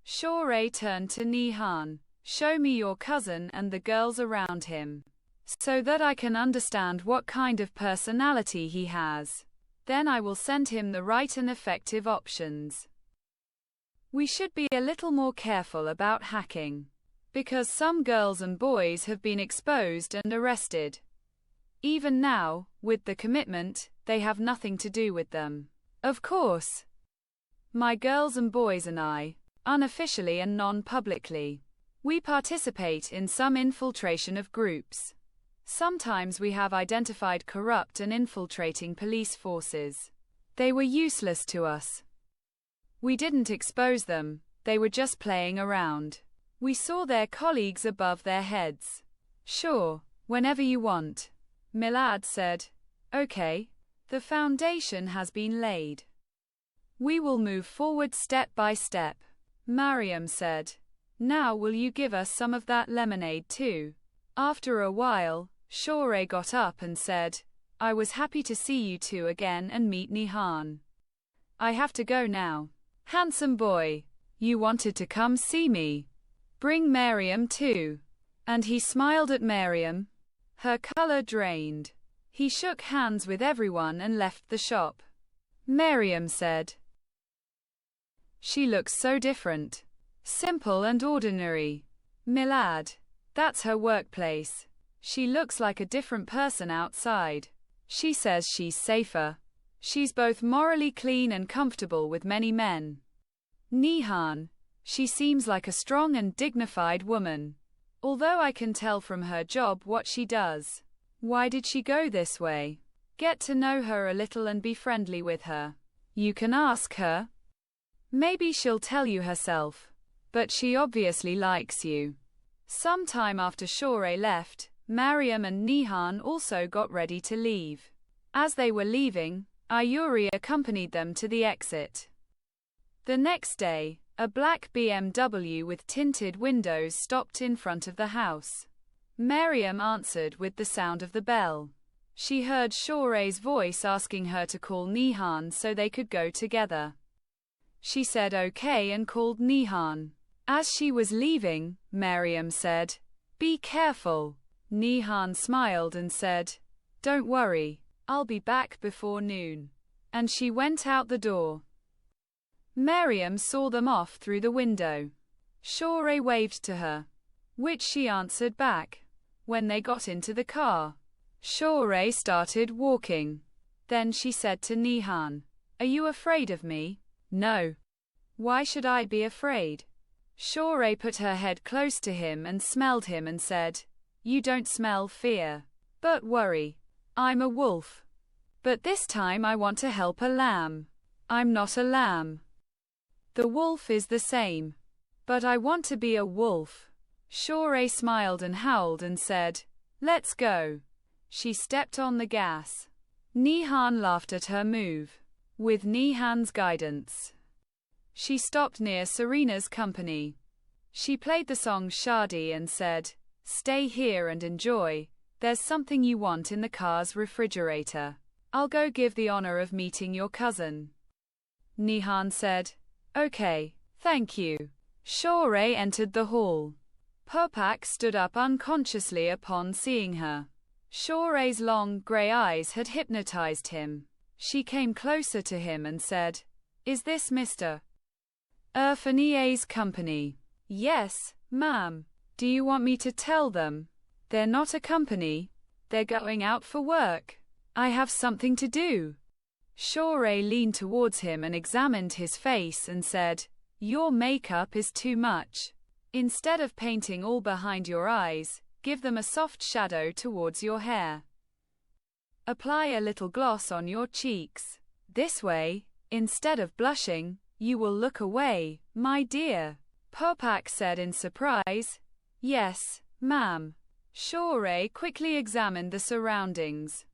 Shahre turned to نیهان. Show me your cousin and the girls around him, so that I can understand what kind of personality he has. Then I will send him the right and effective options. We should be a little more careful about hacking, because some girls and boys have been exposed and arrested. Even now, with the commitment, they have nothing to do with them. Of course, my girls and boys and I, unofficially and non-publicly, we participate in some infiltration of groups. Sometimes we have identified corrupt and infiltrating police forces. They were useless to us. We didn't expose them, they were just playing around. We saw their colleagues above their heads. Sure, whenever you want. Milad said. Okay. The foundation has been laid. We will move forward step by step. Mariam said. Now will you give us some of that lemonade too? After a while, Shahre got up and said, I was happy to see you two again and meet نیهان. I have to go now. Handsome boy, you wanted to come see me. Bring Mariam too. And he smiled at Mariam. Her color drained. He shook hands with everyone and left the shop. Mariam said. She looks so different. Simple and ordinary. Milad. That's her workplace. She looks like a different person outside. She says she's safer. She's both morally clean and comfortable with many men. نیهان. She seems like a strong and dignified woman. Although I can tell from her job what she does. Why did she go this way? Get to know her a little and be friendly with her. You can ask her. Maybe she'll tell you herself. But she obviously likes you. Some time after Shahre left, Mariam and نیهان also got ready to leave. As they were leaving, Ayuri accompanied them to the exit. The next day, a black BMW with tinted windows stopped in front of the house. Mariam answered with the sound of the bell. She heard Shahre's voice asking her to call نیهان so they could go together. She said okay and called نیهان. As she was leaving, Mariam said, Be careful. نیهان smiled and said, Don't worry, I'll be back before noon. And she went out the door. Mariam saw them off through the window. Shahre waved to her, which she answered back. When they got into the car, Shahre started walking. Then she said to نیهان, Are you afraid of me? No. Why should I be afraid? Shahre put her head close to him and smelled him and said, You don't smell fear, but worry. I'm a wolf. But this time I want to help a lamb. I'm not a lamb. The wolf is the same. But I want to be a wolf. Shahre smiled and howled and said, Let's go. She stepped on the gas. نیهان laughed at her move. With نیهان's guidance, she stopped near Serena's company. She played the song Jade and said, Stay here and enjoy. There's something you want in the car's refrigerator. I'll go give the honor of meeting your cousin. نیهان said, Okay, thank you. Shahre entered the hall. Popak stood up unconsciously upon seeing her. Shahre's long, grey eyes had hypnotized him. She came closer to him and said, Is this Mr. Erfanie's company? Yes, ma'am. Do you want me to tell them? They're not a company. They're going out for work. I have something to do. Shahre leaned towards him and examined his face and said, Your makeup is too much. Instead of painting all behind your eyes, give them a soft shadow towards your hair. Apply a little gloss on your cheeks. This way, instead of blushing, you will look away, my dear. Popak said in surprise. Yes, ma'am. Shahre quickly examined the surroundings.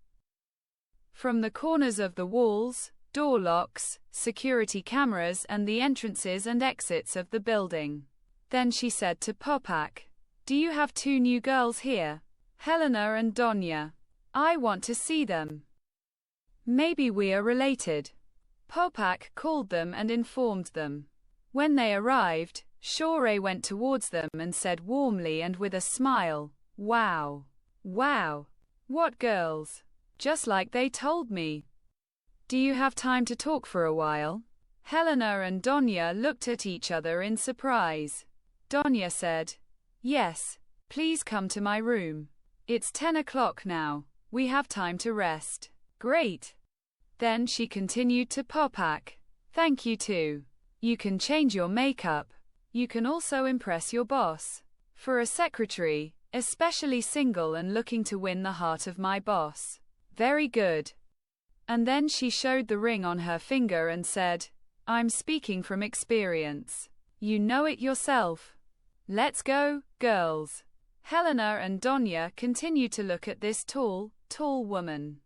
From the corners of the walls, door locks, security cameras and the entrances and exits of the building. Then she said to Popak, Do you have two new girls here? Helena and Donya. I want to see them. Maybe we are related. Popak called them and informed them. When they arrived, Shore went towards them and said warmly and with a smile, "Wow. Wow. What girls. Just like they told me. Do you have time to talk for a while?" Helena and Donya looked at each other in surprise. Donya said, "Yes, please come to my room. It's 10 o'clock now. We have time to rest." "Great." Then she continued to Popak. "Thank you too. You can change your makeup. You can also impress your boss. For a secretary, especially single and looking to win the heart of my boss. Very good." And then she showed the ring on her finger and said, "I'm speaking from experience. You know it yourself. Let's go, girls." Helena and Donya continued to look at this tall woman.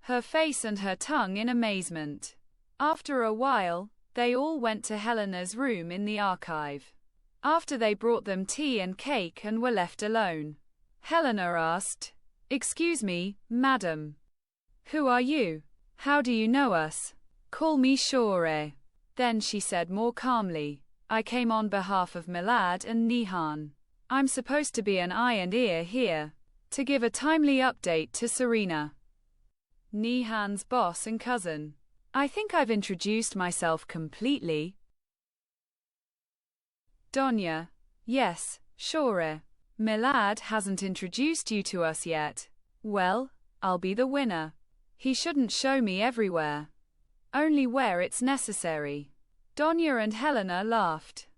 Her face and her tongue in amazement. After a while, they all went to Helena's room in the archive. After they brought them tea and cake and were left alone, Helena asked, "Excuse me, madam. Who are you? How do you know us?" "Call me Shore." Then she said more calmly, "I came on behalf of Milad and نیهان. I'm supposed to be an eye and ear here, to give a timely update to Serena, نیهان's boss and cousin. I think I've introduced myself completely." Donya: "Yes, Shore. Milad hasn't introduced you to us yet. Well, I'll be the winner. He shouldn't show me everywhere. Only where it's necessary." Donya and Helena laughed.